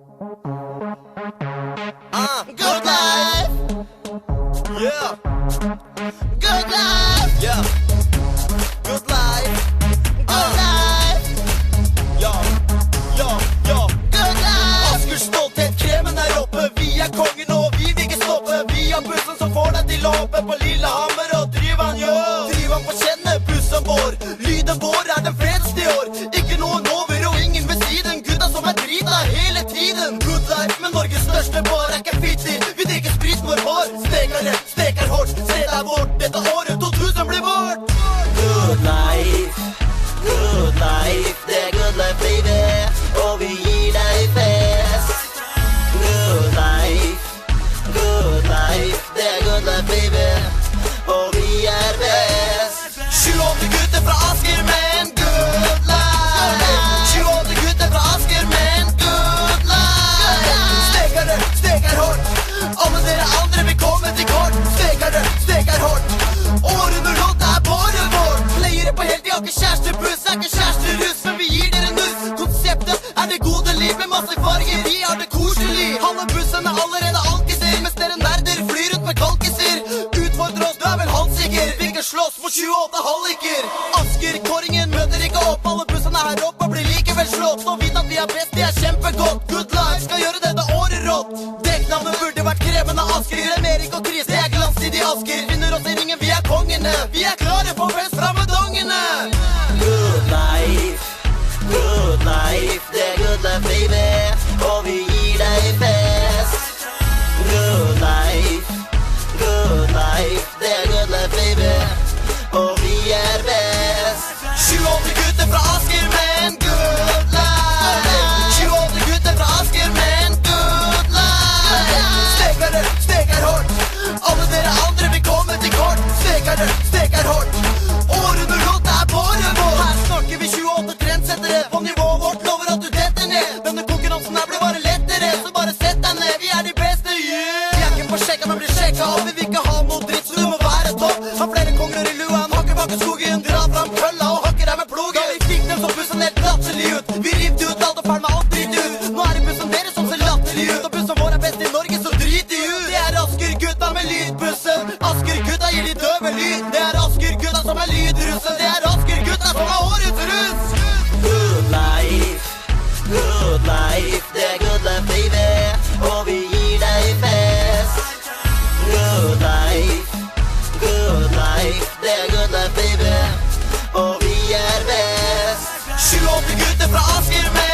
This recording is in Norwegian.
Good life. Yeah. Good life. Yeah. Good life. Good life. Ja, ja, ja. Good life. Askers stolthet, kremen er oppe. Vi er kongen og vi vil ikke stoppe. Vi har bussen som får deg til å hoppe på Lillehammer og Tryvann, jo. Tryvann får kjenne bussen vår. Lyden vår er den fredeste i år. Ikke noen over og ingen ved siden. Gutta som er drita hele tiden. Good life med Norges største bar er ikke fitter. Vi drikker sprit vår bar. Steker rett, steker hårdt. Stedet er vårt, dette året 2000 blir vårt. Good life, det er good life, baby. Og vi gir deg fest. Good life, det er good life, baby. Og vi er best. 28 gutter fra Asker med en good life. 28 gutter fra Asker med en good life. Steker det, steker hårdt. Alle dere andre vil komme til kort. Steker det, steker hårdt. Årene råd er bare vårt. Pleiere på heltid har ikke kjærestebuss, er ikke kjæresteruss, men vi gir dere nuss. Konseptet er det gode liv med masse farger. Vi har det koselig. Halve bussen er allerede alkiser, mens dere nerder flyr rundt med kalkiser. Utfordrer oss, du er vel halvsikker. Vi kan slåss mot 28 halliker. Asker, kåringen møter ikke opp. Alle bussene her oppe blir likevel slått. Så vite at vi er best, det er kjempegodt. Good life skal gjøre dette året rått. Dekknavnet burde vært krevende Asker. Erik og Chris, det er glanstid i Asker. Finner oss i ringen, vi er kongene. Vi er klare for fest fra med dongene. Good life, det er good life, baby. Og vi gir deg fest. Good life, det er good life, baby. Og vi er best. 28 gutter fra Asker med en good life. 28 gutter fra Asker med en good life. Steker det, steker hårdt. Alle dere andre vil komme til kort. Steker det, steker hårdt. Årene råd er bare vårt. Her snakker vi 28 trendsettere. På nivået vårt lover at du detter ned. Denne konkurransen her blir bare lettere, så bare sett deg ned. Vi er de beste, yeah. Vi er ikke på sjekka, men blir sjekka. Og vi vil ikke ha noe dritt, så du må være topp. Har flere kongler i lua, en hakker bak i skogen. Dra fram kølla og hakker deg med plogen. Da vi fikk dem så bussen helt latterlig ut. Vi rivde ut alt og ferdig med alt dritt ut. Nå er det bussen deres som ser latterlig ut. Og bussen vår er best i Norge, så drit de ut. Det er Asker gutta med lydbussen. Asker gutta gir de døve lyd. Det er Asker gutta som er lydrussen. Det er Asker gutta som er årets russ. Good life, det er good life, baby. Og vi gir deg fest. Good life, det er good life, baby. Og vi er best. 28 gutter fra Asker med